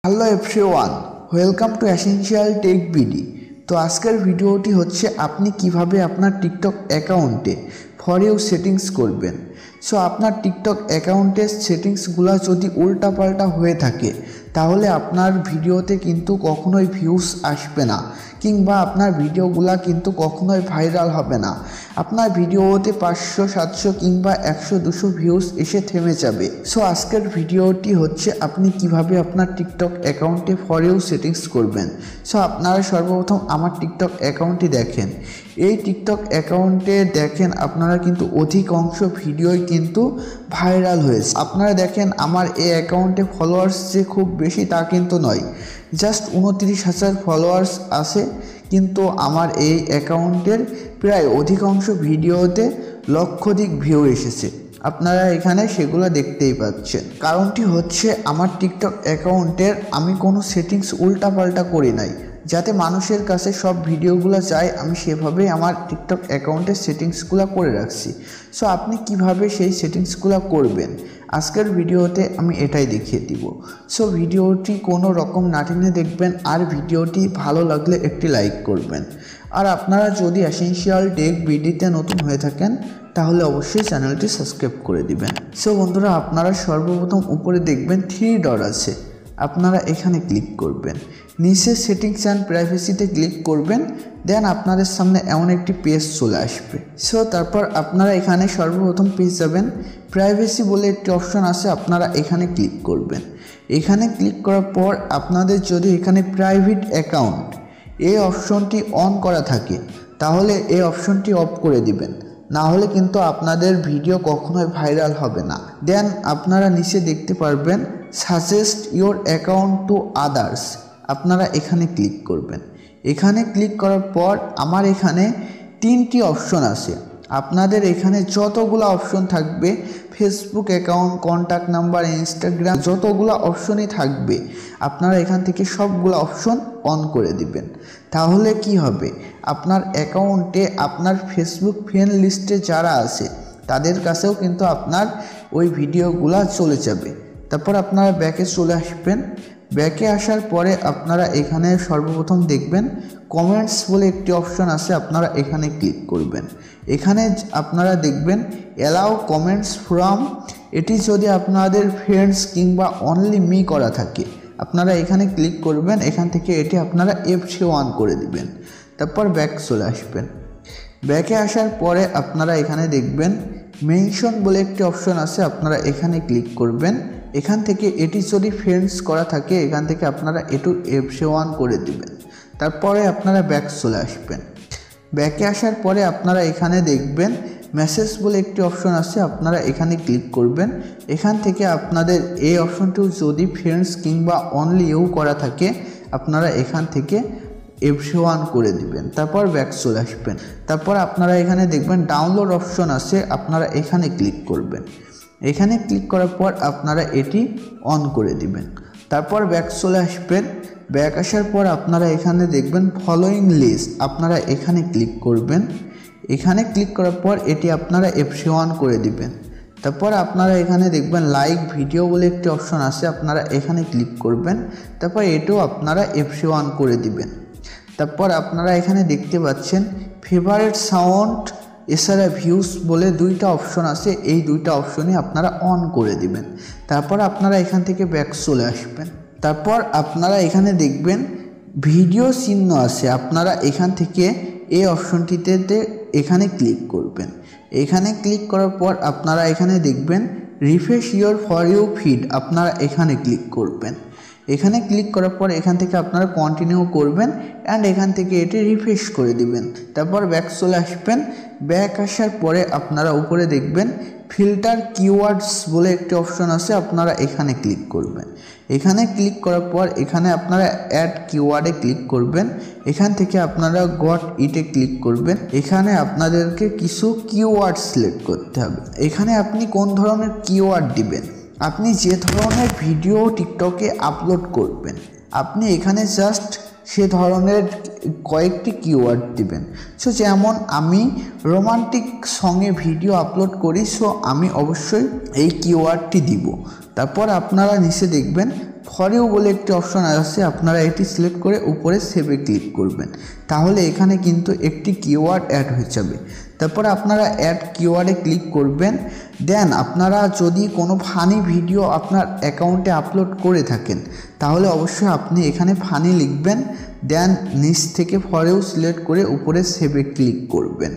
Hello everyone, welcome to essential tech BD. তো আজকের ভিডিওটি হচ্ছে আপনি কিভাবে আপনার টিকটক অ্যাকাউন্টে ফর ইউ সেটিংস করবেন। সো আপনার টিকটক অ্যাকাউন্টের সেটিংসগুলো যদি উল্টাপাল্টা হয়ে থাকে তাহলে আপনার ভিডিওতে কিন্তু কখনোই ভিউজ আসবে না, কিংবা আপনার ভিডিওগুলো কিন্তু কখনোই ভাইরাল হবে না। আপনার ভিডিওতে 500, 700 কিংবা 100, 200 ভিউজ এসে থেমে যাবে। সো আজকের ভিডিওটি হচ্ছে আপনি কিভাবে আপনার টিকটক অ্যাকাউন্টে ফর ইউ সেটিংস করবেন। সো আপনারা সর্বপ্রথম আমার টিকটক অ্যাকাউন্টটি দেখেন। এই টিকটক অ্যাকাউন্টে দেখেন আপনারা কিন্তু অধিকাংশ ভিডিওই কিন্তু ভাইরাল হয়েছে। আপনারা দেখেন আমার এই অ্যাকাউন্টে ফলোয়ার্স যে খুব বেশি তা কিন্তু নয়, জাস্ট 29,000 ফলোয়ার্স আছে, কিন্তু আমার এই অ্যাকাউন্টের প্রায় অধিকাংশ ভিডিওতে লক্ষাধিক ভিউ এসেছে। আপনারা এখানে সেগুলো দেখতেই পাচ্ছেন। কারণটি হচ্ছে আমার টিকটক অ্যাকাউন্টের আমি কোনো সেটিংস উল্টাপাল্টা করি নাই, যাতে মানুষের কাছে সব ভিডিওগুলো যায় আমি সেভাবেই আমার টিকটক অ্যাকাউন্টের সেটিংসগুলো করে রাখছি। সো আপনি কিভাবে সেই সেটিংসগুলো করবেন আজকের ভিডিওতে আমি এটাই দেখিয়ে দিব। সো ভিডিওটি কোনো রকম না টেনে দেখবেন, আর ভিডিওটি ভালো লাগলে একটি লাইক করবেন। আর আপনারা যদি এসেনশিয়াল টেক বিডিতে নতুন হয়ে থাকেন তাহলে অবশ্যই চ্যানেলটি সাবস্ক্রাইব করে দিবেন। সো বন্ধুরা, আপনারা সর্বপ্রথম উপরে দেখবেন 3 ডট আছে, আপনারা এখানে ক্লিক করবেন। নিচে সেটিংস অ্যান্ড প্রাইভেসিতে ক্লিক করবেন। দেন আপনাদের সামনে এমন একটি পেজ চলে আসবে। সো তারপর আপনারা এখানে সর্বপ্রথম পেজ যাবেন, প্রাইভেসি বলে একটি অপশন আছে, আপনারা এখানে ক্লিক করবেন। এখানে ক্লিক করার পর আপনাদের যদি এখানে প্রাইভেট অ্যাকাউন্ট এই অপশনটি অন করা থাকে তাহলে এই অপশনটি অফ করে দিবেন, না হলে কিন্তু আপনাদের ভিডিও কখনোই ভাইরাল হবে না। দেন আপনারা নিচে দেখতে পারবেন suggest your account to others, আপনারা এখানে ক্লিক করবেন। এখানে ক্লিক করার পর আমার এখানে 3টি অপশন আছে। আপনাদের এখানে যতগুলো অপশন থাকবে, Facebook account, contact number, Instagram, যতগুলো অপশনই থাকবে আপনারা এখান থেকে সবগুলো অপশন অন করে দিবেন। তাহলে কি হবে, আপনার অ্যাকাউন্টে আপনার ফেসবুক ফ্রেন্ড লিস্টে যারা আছে তাদের কাছেও কিন্তু আপনার ওই ভিডিওগুলো চলে যাবে। তারপর আপনারা ব্যাকে চলে আসবেন। ব্যাকে আসার পরে আপনারা এখানে সর্বপ্রথম দেখবেন কমেন্টস বলে একটি অপশন আছে, আপনারা এখানে ক্লিক করবেন। এখানে আপনারা দেখবেন অ্যালাউ কমেন্টস ফ্রম, এটি যদি আপনাদের ফ্রেন্ডস কিংবা অনলি মি করা থাকে আপনারা এখানে ক্লিক করবেন। এখান থেকে এটি আপনারা F1 করে দিবেন। তারপর ব্যাক চলে আসবেন। ব্যাকে আসার পরে আপনারা এখানে দেখবেন মেনশন বলে একটি অপশন আছে, আপনারা এখানে ক্লিক করবেন। এখান থেকে এটি যদি ফ্রেন্ডস করা থাকে এখান থেকে আপনারা এটু F1 করে দিবেন। তারপরে আপনারা ব্যাক চলে আসবেন। ব্যাকে আসার পরে আপনারা এখানে দেখবেন মেসেজ বলে একটি অপশন আছে, আপনারা এখানে ক্লিক করবেন। এখান থেকে আপনাদের এই অপশনটিও যদি ফ্রেন্ডস কিংবা অনলি ইউ করা থাকে আপনারা এখান থেকে F1 করে দিবেন। তারপর ব্যাক চলে আসবেন। তারপর আপনারা এখানে দেখবেন ডাউনলোড অপশন আছে, আপনারা এখানে ক্লিক করবেন। এখানে ক্লিক করার পর আপনারা এটি অন করে দিবেন। তারপর ব্যাক চলে আসবেন। ব্যাক আসার পর আপনারা এখানে দেখবেন ফলোয়িং লিস্ট, আপনারা এখানে ক্লিক করবেন। এখানে ক্লিক করার পর এটি আপনারা F1 করে দিবেন। তারপর আপনারা এখানে দেখবেন লাইক ভিডিও বলে একটি অপশন আছে, আপনারা এখানে ক্লিক করবেন। তারপর এটাও আপনারা F1 করে দিবেন। তারপর আপনারা এখানে দেখতে পাচ্ছেন ফেভারিট সাউন্ড এছাড়া ভিউস বলে 2টা অপশন আছে, এই 2টা অপশনই আপনারা অন করে দিবেন। তারপর আপনারা এখান থেকে ব্যাক চলে আসবেন। তারপর আপনারা এখানে দেখবেন ভিডিও চিহ্ন আছে, আপনারা এখান থেকে এই অপশনটিতে এখানে ক্লিক করবেন। এখানে ক্লিক করার পর আপনারা এখানে দেখবেন refresh your for you feed, আপনারা এখানে ক্লিক করবেন। এখানে ক্লিক করার পর এখান থেকে আপনারা কন্টিনিউ করবেন অ্যান্ড এখান থেকে এটি রিফ্রেশ করে দিবেন। তারপর ব্যাক চলে আসবেন। ব্যাক আসার পরে আপনারা উপরে দেখবেন ফিল্টার কিওয়ার্ডস বলে একটি অপশন আছে, আপনারা এখানে ক্লিক করবেন। এখানে ক্লিক করার পর এখানে আপনারা অ্যাড কিওয়ার্ডে ক্লিক করবেন। এখান থেকে আপনারা গট ইটে ক্লিক করবেন। এখানে আপনাদেরকে কিছু কিওয়ার্ড সিলেক্ট করতে হবে। এখানে আপনি কোন ধরনের কিওয়ার্ড দিবেন, আপনি যে ধরনের ভিডিও টিকটকে আপলোড করবেন আপনি এখানে জাস্ট সে ধরনের কয়েকটি কিওয়ার্ড দিবেন। সো যেমন আমি রোমান্টিক সঙ্গে ভিডিও আপলোড করি, সো আমি অবশ্যই এই কিওয়ার্ডটি দিব। তারপর আপনারা নিচে দেখবেন ফর ইউ বলে একটি অপশন আছে, আপনারা এটি সিলেক্ট করে উপরে সেভে ক্লিক করবেন। তাহলে এখানে কিন্তু একটি কিওয়ার্ড অ্যাড হয়ে যাবে। তারপরে আপনারা অ্যাড কিওয়ার্ডে ক্লিক করবেন। দেন আপনারা যদি কোনো ফানি ভিডিও আপনার অ্যাকাউন্টে আপলোড করে থাকেন তাহলে অবশ্যই আপনি এখানে ফানি লিখবেন। দেন নিচ থেকে ফর ইউ সিলেক্ট করে উপরে সেভে ক্লিক করবেন।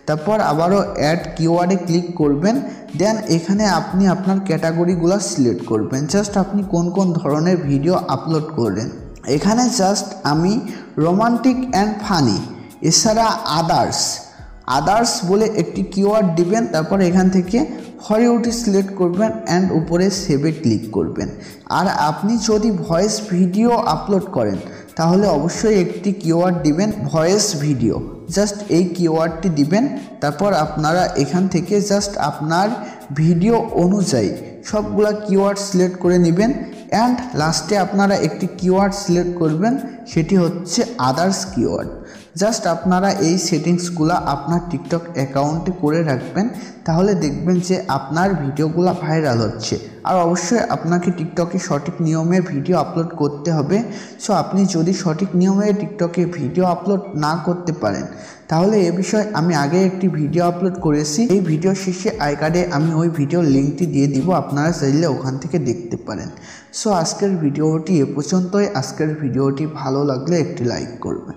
তারপর আবারও অ্যাড কিওয়ার্ডে ক্লিক করবেন। দেন এখানে আপনি আপনার ক্যাটাগরিগুলো সিলেক্ট করবেন, জাস্ট আপনি কোন কোন ধরনের ভিডিও আপলোড করেন। এখানে জাস্ট আমি রোমান্টিক অ্যান্ড ফানি, এছাড়া আদার্স বলে একটি কিওয়ার্ড দিবেন। তারপর এখান থেকে ফর ইউটি সিলেক্ট করবেন অ্যান্ড উপরে সেভে ক্লিক করবেন। আর আপনি যদি ভয়েস ভিডিও আপলোড করেন তাহলে অবশ্যই একটি কিওয়ার্ড দিবেন, ভয়েস ভিডিও, জাস্ট এই কিওয়ার্ডটি দিবেন। তারপর আপনারা এখান থেকে জাস্ট আপনার ভিডিও অনুযায়ী সবগুলা কিওয়ার্ড সিলেক্ট করে নেবেন। অ্যান্ড লাস্টে আপনারা একটি কিওয়ার্ড সিলেক্ট করবেন, সেটি হচ্ছে আদার্স কিওয়ার্ড। জাস্ট আপনারা এই সেটিংসগুলো আপনার টিকটক অ্যাকাউন্টে করে রাখবেন, তাহলে দেখবেন যে আপনার ভিডিওগুলো ভাইরাল হচ্ছে। আর অবশ্যই আপনাকে টিকটকে সঠিক নিয়মে ভিডিও আপলোড করতে হবে। সো আপনি যদি সঠিক নিয়মে টিকটকে ভিডিও আপলোড না করতে পারেন তাহলে এ বিষয়ে আমি আগে একটি ভিডিও আপলোড করেছি, এই ভিডিও শেষে আই কার্ডে আমি ওই ভিডিওর লিঙ্কটি দিয়ে দিব, আপনারা চাইলে ওখান থেকে দেখতে পারেন। সো আজকের ভিডিওটি এ পর্যন্তই। আজকের ভিডিওটি ভালো লাগলে একটি লাইক করবেন।